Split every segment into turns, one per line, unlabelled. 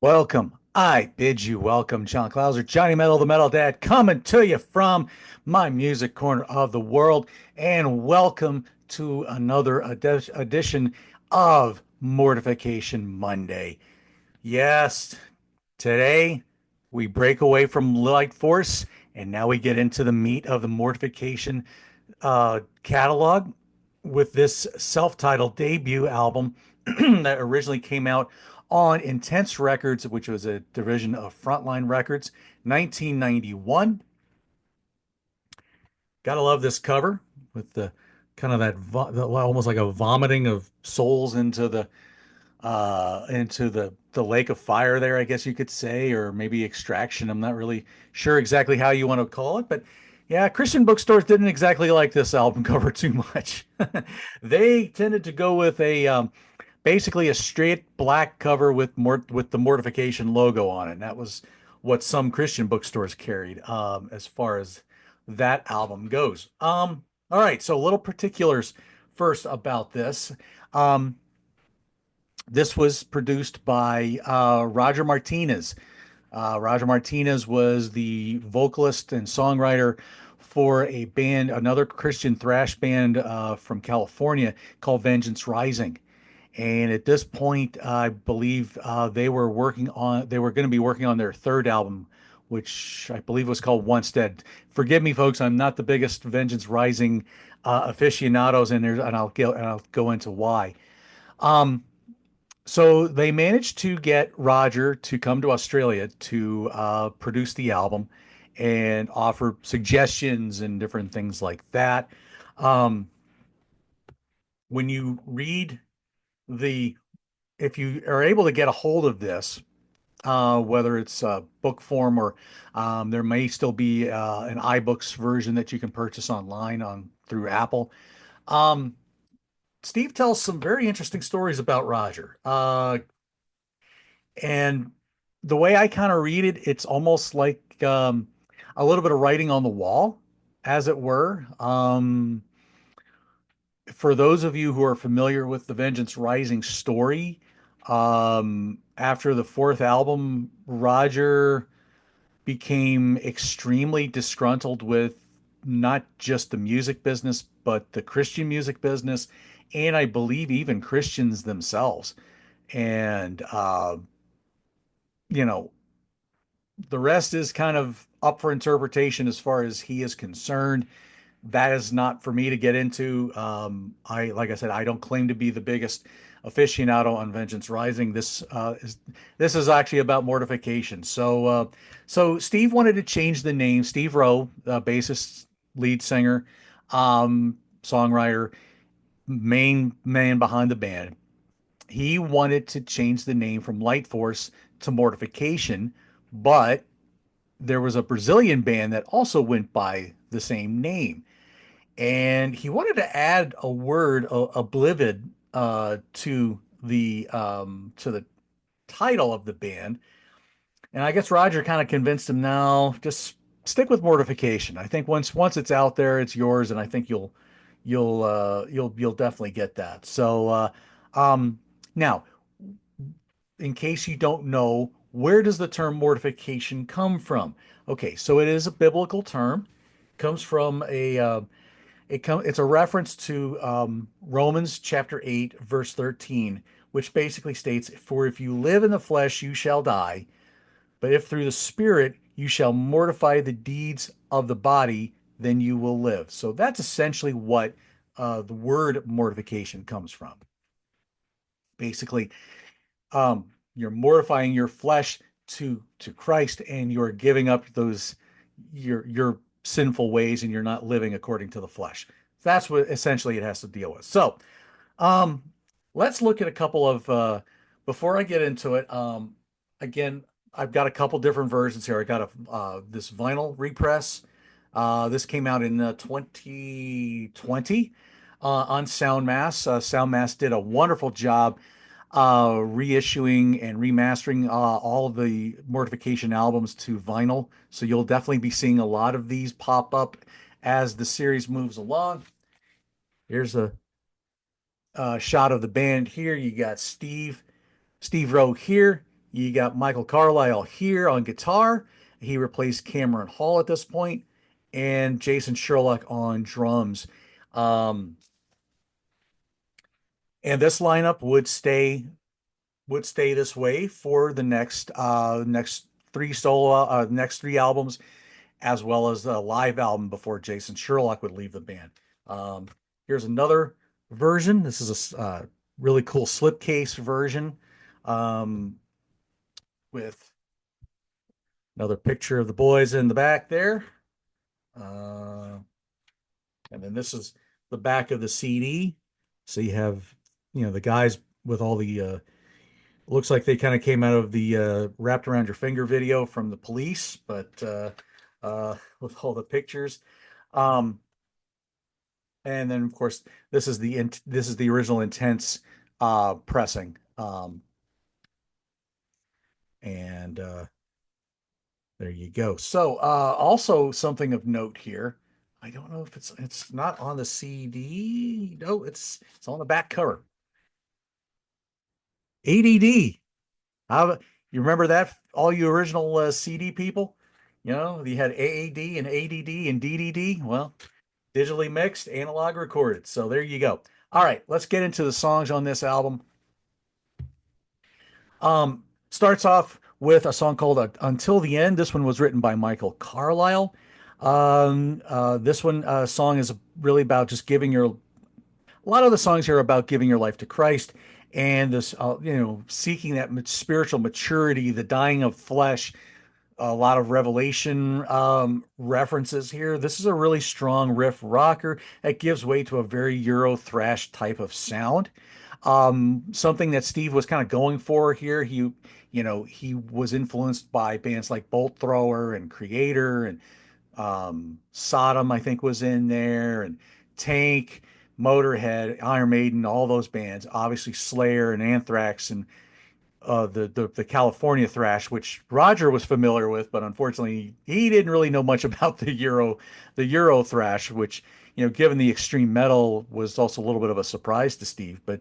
Welcome. I bid you welcome, John Clauser, Johnny Metal, the Metal Dad, coming to you from my music corner of the world. And welcome to another edition of Mortification Monday. Yes, today we break away from Light Force and now we get into the meat of the Mortification catalog with this self-titled debut album that originally came out on Intense Records, which was a division of Frontline Records, 1991. Gotta love this cover with the kind of that almost like a vomiting of souls into the lake of fire there, I guess you could say, or maybe extraction. I'm not really sure exactly how you want to call it, but yeah, Christian bookstores didn't exactly like this album cover too much. They tended to go with a basically a straight black cover with with the Mortification logo on it. And that was what some Christian bookstores carried as far as that album goes. All right, so little particulars first about this. Um, this was produced by Roger Martinez. Roger Martinez was the vocalist and songwriter for a band, another Christian thrash band from California called Vengeance Rising. And at this point, I believe they were going to be working on their third album, which I believe was called Once Dead. Forgive me, folks, I'm not the biggest Vengeance Rising aficionados in there, and I'll go into why. Um, so they managed to get Roger to come to Australia to produce the album and offer suggestions and different things like that. Um, when you read the, if you are able to get a hold of this, whether it's book form or there may still be an iBooks version that you can purchase online on through Apple. Um, Steve tells some very interesting stories about Roger. And the way I kind of read it, it's almost like a little bit of writing on the wall, as it were. For those of you who are familiar with the Vengeance Rising story, after the fourth album, Roger became extremely disgruntled with not just the music business, but the Christian music business, and I believe even Christians themselves. And, you know, the rest is kind of up for interpretation as far as he is concerned. That is not for me to get into. Like I said, I don't claim to be the biggest aficionado on Vengeance Rising. This is actually about mortification. So Steve wanted to change the name. Steve Rowe, bassist, lead singer, songwriter, main man behind the band. He wanted to change the name from Light Force to Mortification, but there was a Brazilian band that also went by the same name. And he wanted to add a word, oblivid, to the title of the band. And I guess Roger kind of convinced him, no, just stick with Mortification. I think once it's out there, it's yours, and I think you'll definitely get that. Um, now, in case you don't know, where does the term mortification come from? Okay, so it is a biblical term. It comes from it's a reference to Romans chapter 8, verse 13, which basically states, "For if you live in the flesh, you shall die, but if through the Spirit you shall mortify the deeds of the body, then you will live." So that's essentially what the word mortification comes from. Basically, you're mortifying your flesh to Christ, and you're giving up those your sinful ways, and you're not living according to the flesh. That's what essentially it has to deal with. So, um, let's look at a couple of before I get into it. Again, I've got a couple different versions here. I got this vinyl repress. This came out in 2020 on Soundmass. Soundmass did a wonderful job reissuing and remastering all of the Mortification albums to vinyl. So you'll definitely be seeing a lot of these pop up as the series moves along. Here's a shot of the band here. You got Steve Rowe here. You got Michael Carlisle here on guitar. He replaced Cameron Hall at this point, and Jason Sherlock on drums. Um, and this lineup would stay this way for the next three albums, as well as the live album before Jason Sherlock would leave the band. Um, Here's another version. This is a really cool slipcase version, um, with another picture of the boys in the back there. Uh, and then this is the back of the CD. So you have, the guys with all the looks like they kind of came out of the wrapped around your finger video from the Police, but with all the pictures. Um, and then of course this is the original Intense pressing. And There you go. So also something of note here. I don't know if it's not on the CD. No, it's on the back cover. ADD. How you remember that? All you original CD people, you had AAD and ADD and DDD. Well, digitally mixed, analog recorded. So there you go. All right, let's get into the songs on this album. Starts off with a song called "Until the End." This one was written by Michael Carlisle. This one song is really about just giving your. A lot of the songs here are about giving your life to Christ and this, seeking that spiritual maturity, the dying of flesh, a lot of Revelation references here. This is a really strong riff rocker that gives way to a very Euro thrash type of sound. Something that Steve was kind of going for here. He was influenced by bands like Bolt Thrower and Creator, and Sodom, I think, was in there, and Tank, Motorhead, Iron Maiden, all those bands. Obviously Slayer and Anthrax, and the California thrash, which Roger was familiar with, but unfortunately he didn't really know much about the Euro thrash, which, given the extreme metal, was also a little bit of a surprise to Steve. But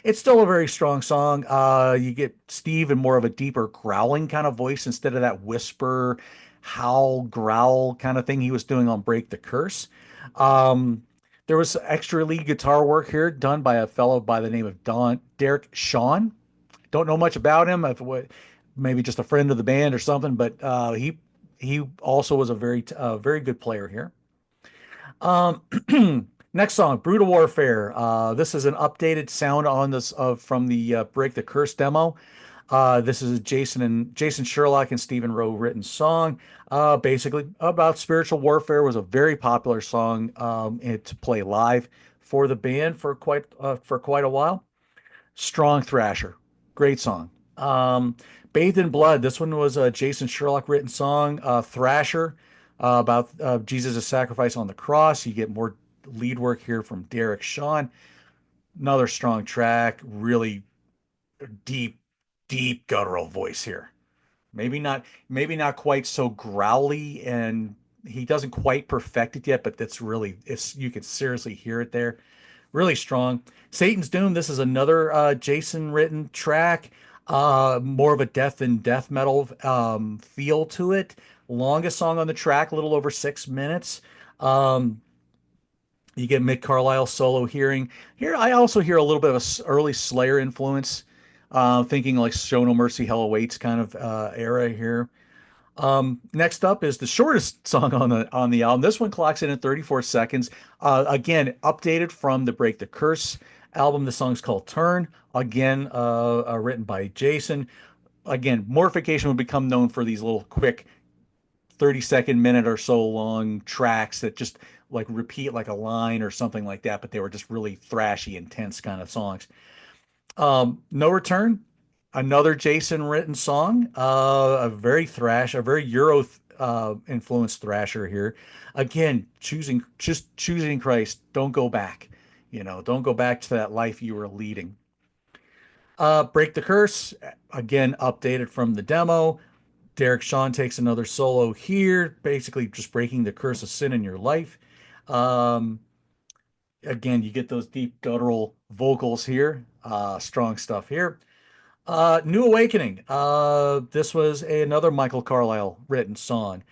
it's still a very strong song. You get Steve in more of a deeper growling kind of voice instead of that whisper, howl, growl kind of thing he was doing on Break the Curse. Um, there was extra lead guitar work here done by a fellow by the name of Derek Shawn. Don't know much about him. If what Maybe just a friend of the band or something, but he also was a very good player here. Um, Next song, "Brutal Warfare." This is an updated sound on this from the Break the Curse demo. This is Jason Sherlock and Stephen Rowe written song. Basically about spiritual warfare. Was a very popular song to play live for the band for quite a while. Strong thrasher, great song. Bathed in Blood. This one was a Jason Sherlock written song. Thrasher, about Jesus' sacrifice on the cross. You get more lead work here from Derek Shawn. Another strong track. Really deep, deep guttural voice here. Maybe not quite so growly, and he doesn't quite perfect it yet, but it's you can seriously hear it there. Really strong. Satan's Doom. This is another Jason written track. More of a death metal feel to it. Longest song on the track, a little over 6 minutes. Um, you get Mick Carlisle solo hearing here. I also hear a little bit of early Slayer influence. Thinking like Show No Mercy, Hell Awaits kind of era here. Next up is the shortest song on the album. This one clocks in at 34 seconds. Again, updated from the Break the Curse album. The song's called "Turn." Again, written by Jason. Again, Mortification would become known for these little quick 30-second, minute or so long tracks that just like repeat like a line or something like that, but they were just really thrashy, intense kind of songs. No Return, another Jason written song, a very Euro influenced thrasher here. Again, choosing Christ. Don't go back. Don't go back to that life you were leading. Break the Curse, again, updated from the demo. Derek Shawn takes another solo here, basically just breaking the curse of sin in your life. Um, Again, you get those deep guttural vocals here. Strong stuff here. New Awakening. This was another Michael Carlisle written song.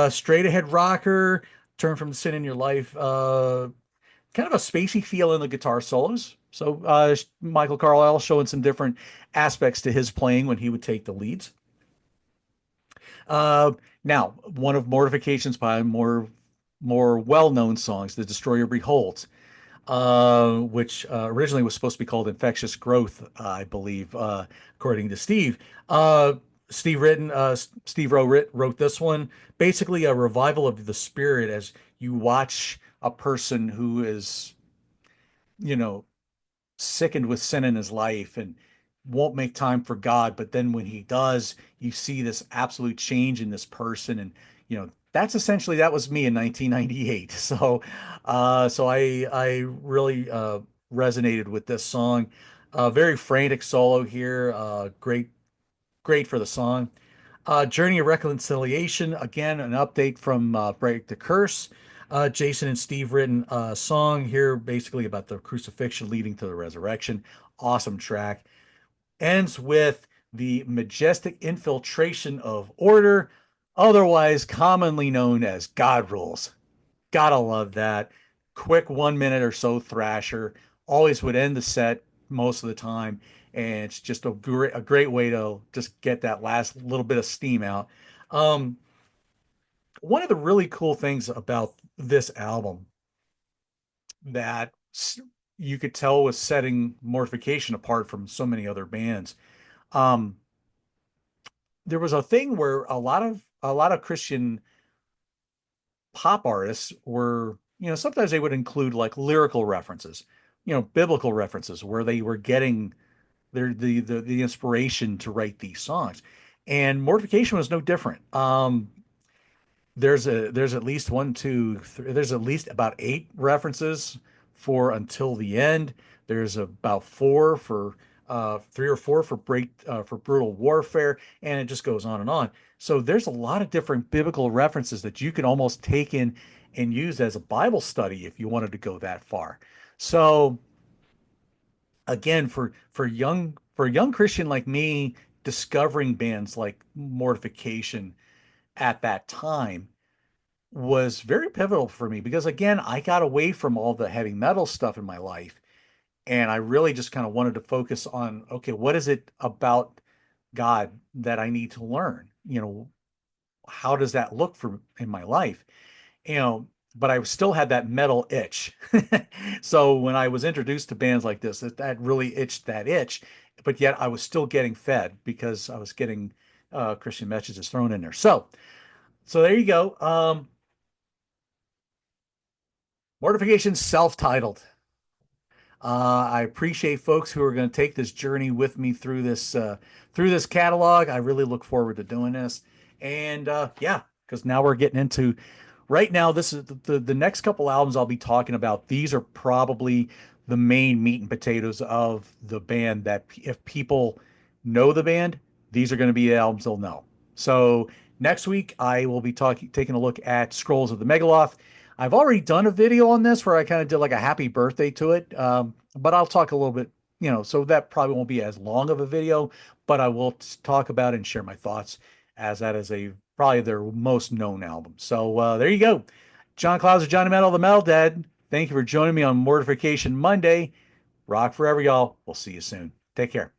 Straight ahead rocker, Turn from the Sin in Your Life. Kind of a spacey feel in the guitar solos. So Michael Carlisle showing some different aspects to his playing when he would take the leads. Uh, Now, one of Mortification's probably more well-known songs, "The Destroyer Beholds," which originally was supposed to be called Infectious Growth, I believe, according to Steve. Uh, Steve Rowe wrote this one, basically a revival of the spirit as you watch a person who is, you know, sickened with sin in his life and won't make time for God. But then when he does, you see this absolute change in this person. And, that's essentially that was me in 1998. So I really resonated with this song. Very frantic solo here. Great for the song. Journey of Reconciliation, again, an update from Break the Curse. Jason and Steve written a song here basically about the crucifixion leading to the resurrection. Awesome track. Ends with the majestic infiltration of order, otherwise commonly known as God Rules. Gotta love that. Quick 1 minute or so thrasher. Always would end the set most of the time. And it's just a great way to just get that last little bit of steam out. Um, One of the really cool things about this album that you could tell was setting Mortification apart from so many other bands. Um, there was a thing where a lot of Christian pop artists were, sometimes they would include like lyrical references, biblical references where they were getting the inspiration to write these songs. And Mortification was no different. There's at least one, two, three, there's at least about eight references for Until the End. There's about four for three or four for Brutal Warfare, and it just goes on and on. So there's a lot of different biblical references that you can almost take in and use as a Bible study if you wanted to go that far. So again, for a young Christian like me, discovering bands like Mortification at that time was very pivotal for me because again, I got away from all the heavy metal stuff in my life and I really just kind of wanted to focus on, okay, what is it about God that I need to learn? How does that look for in my life? But I still had that metal itch. So when I was introduced to bands like this, that really itched that itch, but yet I was still getting fed because I was getting Christian messages thrown in there. So there you go. Mortification self-titled. I appreciate folks who are going to take this journey with me through this catalog. I really look forward to doing this, and yeah, because now we're getting into right now. This is the next couple albums I'll be talking about. These are probably the main meat and potatoes of the band. That if people know the band, these are going to be the albums they'll know. So next week I will be taking a look at Scrolls of the Megaloth. I've already done a video on this where I kind of did like a happy birthday to it. But I'll talk a little bit, so that probably won't be as long of a video, but I will talk about it and share my thoughts as that is probably their most known album. So there you go. John Clouds of Johnny Metal, the Metal Dad. Thank you for joining me on Mortification Monday. Rock forever, y'all. We'll see you soon. Take care.